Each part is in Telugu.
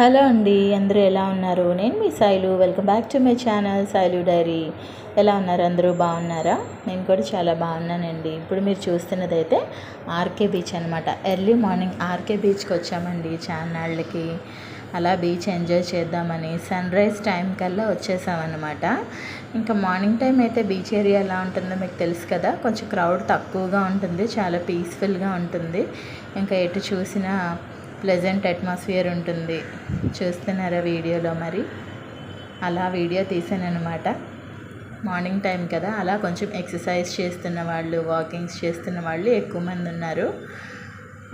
హలో అండి, అందరూ ఎలా ఉన్నారు? నేను మీ Sailu. Welcome back to my channel Sailu diary. ఎలా ఉన్నారు? అందరూ బాగున్నారా? నేను కూడా చాలా బాగున్నానండి. ఇప్పుడు మీరు చూస్తున్నదైతే ఆర్కే బీచ్ అనమాట. ఎర్లీ మార్నింగ్ ఆర్కే బీచ్కి వచ్చామండి చాన్నాళ్ళకి. అలా బీచ్ ఎంజాయ్ చేద్దామని సన్ రైజ్ టైం కల్లా వచ్చేసామన్నమాట. ఇంకా మార్నింగ్ టైం అయితే బీచ్ ఏరియా ఎలా ఉంటుందో మీకు తెలుసు కదా, కొంచెం క్రౌడ్ తక్కువగా ఉంటుంది, చాలా పీస్ఫుల్గా ఉంటుంది. ఇంకా ఎటు చూసినా ప్లెజెంట్ అట్మాస్ఫియర్ ఉంటుంది. చూస్తున్నారా వీడియోలో? మరి అలా వీడియో తీసానమాట. మార్నింగ్ టైం కదా, అలా కొంచెం ఎక్సర్సైజ్ చేస్తున్న వాళ్ళు, వాకింగ్స్ చేస్తున్న వాళ్ళు ఎక్కువ మంది ఉన్నారు.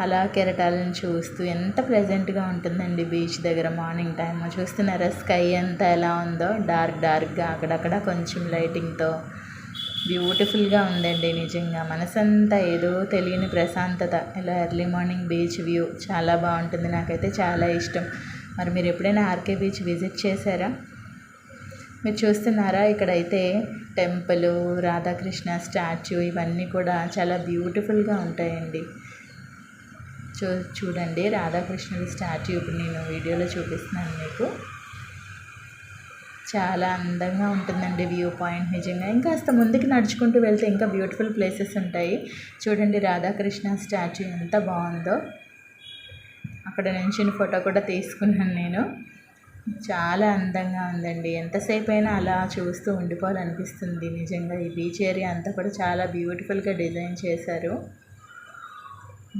అలా కెరటాలను చూస్తూ ఎంత ప్లెజెంట్గా ఉంటుందండి బీచ్ దగ్గర మార్నింగ్ టైం. చూస్తున్నారా స్కై అంతా ఎలా ఉందో, డార్క్గా అక్కడక్కడ కొంచెం లైటింగ్తో బ్యూటిఫుల్గా ఉందండి. నిజంగా మనసంతా ఏదో తెలియని ప్రశాంతత. ఇలా ఎర్లీ మార్నింగ్ బీచ్ వ్యూ చాలా బాగుంటుంది, నాకైతే చాలా ఇష్టం. మరి మీరు ఎప్పుడైనా ఆర్కే బీచ్ విజిట్ చేశారా? మీరు చూస్తున్నారా, ఇక్కడైతే టెంపుల్, రాధాకృష్ణ స్టాచ్యూ ఇవన్నీ కూడా చాలా బ్యూటిఫుల్గా ఉంటాయండి. చూడండి రాధాకృష్ణుడి స్టాచ్యూ ఇప్పుడు నేను వీడియోలో చూపిస్తున్నాను మీకు. చాలా అందంగా ఉంటుందండి వ్యూ పాయింట్ నిజంగా. ఇంకాస్త ముందుకు నడుచుకుంటూ వెళ్తే ఇంకా బ్యూటిఫుల్ ప్లేసెస్ ఉంటాయి. చూడండి రాధాకృష్ణ స్టాచ్యూ ఎంత బాగుందో. అక్కడ నుంచి ఫోటో కూడా తీసుకున్నాను నేను. చాలా అందంగా ఉందండి. ఎంతసేపు అయినా అలా చూస్తూ ఉండిపోవాలనిపిస్తుంది నిజంగా. ఈ బీచ్ ఏరియా అంతా కూడా చాలా బ్యూటిఫుల్గా డిజైన్ చేశారు.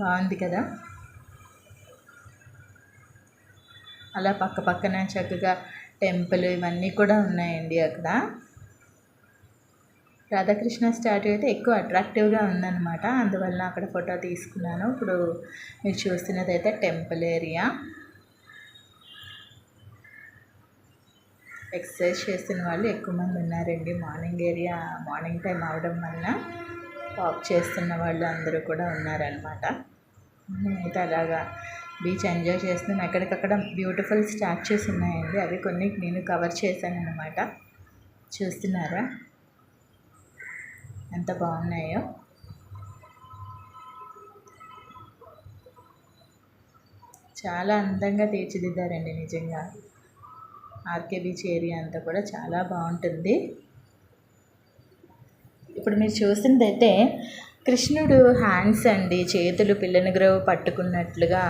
బాగుంది కదా. అలా పక్కన చక్కగా టెంపుల్ ఇవన్నీ కూడా ఉన్నాయండి అక్కడ. రాధాకృష్ణ స్టాట్యూ అయితే ఎక్కువ అట్రాక్టివ్గా ఉందన్నమాట, అందువల్ల అక్కడ ఫోటో తీసుకున్నాను. ఇప్పుడు మీరు చూస్తున్నదైతే టెంపుల్ ఏరియా. ఎక్సర్సైజ్ చేస్తున్న వాళ్ళు ఎక్కువ మంది ఉన్నారండి. మార్నింగ్ టైం అవడం వల్ల వాక్ చేస్తున్న వాళ్ళు అందరూ కూడా ఉన్నారనమాట. అయితే అలాగా బీచ్ ఎంజాయ్ చేస్తున్నాం. ఎక్కడికక్కడ బ్యూటిఫుల్ స్టాచ్యూస్ ఉన్నాయండి, అవి కొన్ని నేను కవర్ చేశాను అనమాట. చూస్తున్నారా ఎంత బాగున్నాయో. చాలా అందంగా తీర్చిదిద్దారండి నిజంగా. ఆర్కే బీచ్ ఏరియా అంతా కూడా చాలా బాగుంటుంది. ఇప్పుడు మీరు చూసిందైతే కృష్ణుడు హ్యాండ్స్ అండి, చేతులు పిల్లని గ్రవ్ పట్టుకున్నట్లుగా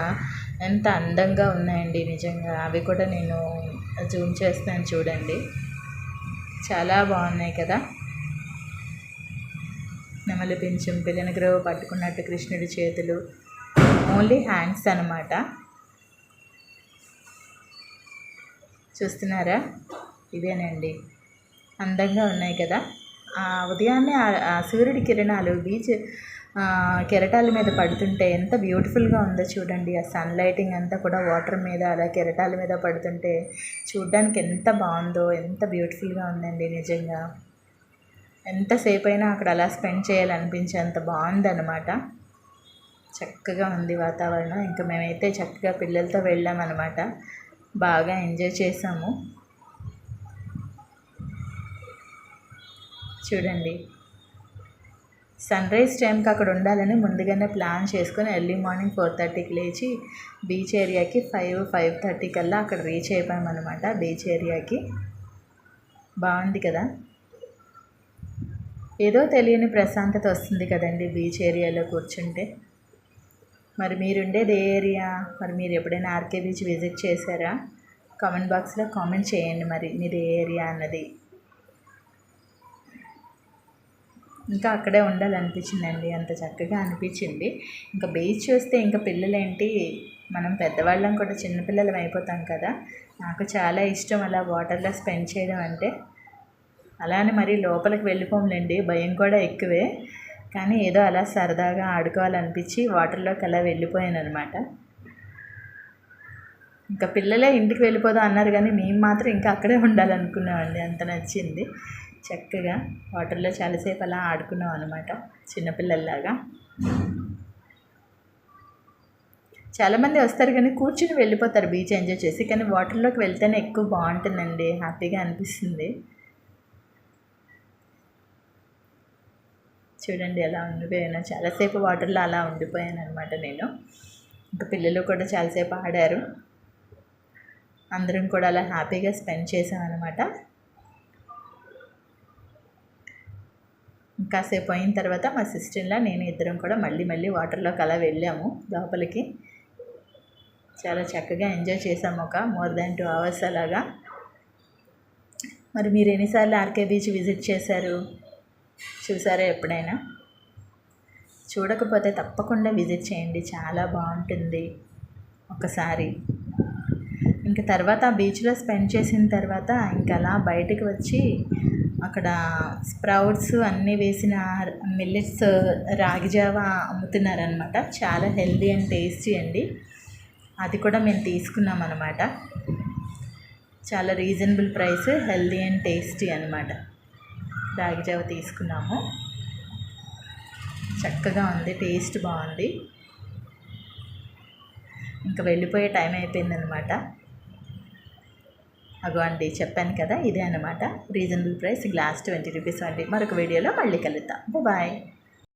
ఎంత అందంగా ఉన్నాయండి నిజంగా. అవి కూడా నేను జూమ్ చేస్తాను చూడండి, చాలా బాగున్నాయి కదా. నెమలి పింఛం పిల్లని గ్రవ్ పట్టుకున్నట్టు కృష్ణుడి చేతులు, ఓన్లీ హ్యాండ్స్ అనమాట. చూస్తున్నారా, ఇదేనండి అందంగా ఉన్నాయి కదా. ఉదయాన్నే ఆ సూర్యుడి కిరణాలు బీచ్ కెరటాల మీద పడుతుంటే ఎంత బ్యూటిఫుల్గా ఉందో చూడండి. ఆ సన్ లైటింగ్ అంతా కూడా వాటర్ మీద అలా కెరటాల మీద పడుతుంటే చూడడానికి ఎంత బాగుందో, ఎంత బ్యూటిఫుల్గా ఉందండి నిజంగా. ఎంతసేపు అయినా అక్కడ అలా స్పెండ్ చేయాలనిపించేంత బాగుందన్నమాట. చక్కగా ఉంది వాతావరణం. ఇంకా మేమైతే చక్కగా పిల్లలతో వెళ్ళామన్నమాట, బాగా ఎంజాయ్ చేసాము. చూడండి సన్ రైజ్ టైంకి అక్కడ ఉండాలని ముందుగానే ప్లాన్ చేసుకొని ఎర్లీ మార్నింగ్ 4:30కి లేచి బీచ్ ఏరియాకి 5:30 కల్లా అక్కడ రీచ్ అయిపోయామన్నమాట. బీచ్ ఏరియాకి బాగుంది కదా. ఏదో తెలియని ప్రశాంతత వస్తుంది కదండి బీచ్ ఏరియాలో కూర్చుంటే. మరి మీరుండేది ఏ ఏరియా? మరి మీరు ఎప్పుడైనా ఆర్కే బీచ్ విజిట్ చేశారా? కామెంట్ బాక్స్లో కామెంట్ చేయండి మరి మీరు ఏ ఏరియా అన్నది. ఇంకా అక్కడే ఉండాలనిపించిందండి, అంత చక్కగా అనిపించింది. ఇంకా బీచ్ చూస్తే ఇంకా పిల్లలేంటి, మనం పెద్దవాళ్ళం కూడా చిన్నపిల్లలం అయిపోతాం కదా. నాకు చాలా ఇష్టం అలా వాటర్లో స్పెండ్ చేయడం అంటే. అలానే మరి లోపలికి వెళ్ళిపోంలేండి, భయం కూడా ఎక్కువే, కానీ ఏదో అలా సరదాగా ఆడుకోవాలనిపించి వాటర్లోకి అలా వెళ్ళిపోయాను అనమాట. ఇంకా పిల్లలే ఇంటికి వెళ్ళిపోదాం అన్నారు, కానీ మేము మాత్రం ఇంకా అక్కడే ఉండాలనుకున్నామండి, అంత నచ్చింది. చక్కగా వాటర్లో చాలాసేపు అలా ఆడుకున్నాం అనమాట చిన్నపిల్లల్లాగా. చాలామంది వస్తారు కానీ కూర్చుని వెళ్ళిపోతారు బీచ్ ఎంజాయ్ చేసి, కానీ వాటర్లోకి వెళ్తేనే ఎక్కువ బాగుంటుందండి, హ్యాపీగా అనిపిస్తుంది. చూడండి ఎలా ఉండిపోయాను, చాలాసేపు వాటర్లో అలా ఉండిపోయాను అనమాట నేను. ఇంకా పిల్లలు కూడా చాలాసేపు ఆడారు. అందరం కూడా అలా హ్యాపీగా స్పెండ్ చేసామన్నమాట. కాసేపు అయిన తర్వాత మా సిస్టర్లా నేను ఇద్దరం కూడా మళ్ళీ వాటర్లోకి అలా వెళ్ళాము లోపలికి. చాలా చక్కగా ఎంజాయ్ చేసాము, ఒక మోర్ దాన్ 2 hours అలాగా. మరి మీరు ఎన్నిసార్లు ఆర్కే బీచ్ విజిట్ చేశారు, చూసారా ఎప్పుడైనా? చూడకపోతే తప్పకుండా విజిట్ చేయండి, చాలా బాగుంటుంది ఒకసారి. ఇంకా తర్వాత ఆ బీచ్లో స్పెండ్ చేసిన తర్వాత ఇంకా అలా బయటకు వచ్చి అక్కడ స్ప్రౌట్స్ అన్నీ వేసిన మిల్లెట్స్ రాగి జావా అమ్ముతున్నారనమాట. చాలా హెల్దీ అండ్ టేస్టీ అండి. అది కూడా మేము తీసుకున్నాం అనమాట. చాలా reasonable price, healthy and tasty అనమాట. రాగి జావ తీసుకున్నాము, చక్కగా ఉంది, టేస్ట్ బాగుంది. ఇంకా వెళ్ళిపోయే టైం అయిపోయిందనమాట. అగో అండి, చెప్పాను కదా, ఇదే అనమాట రీజనబుల్ ప్రైస్. గ్లాస్ 20 రూపీస్ అండి. మరొక వీడియోలో మళ్ళీ కలుద్దాం. బాయ్.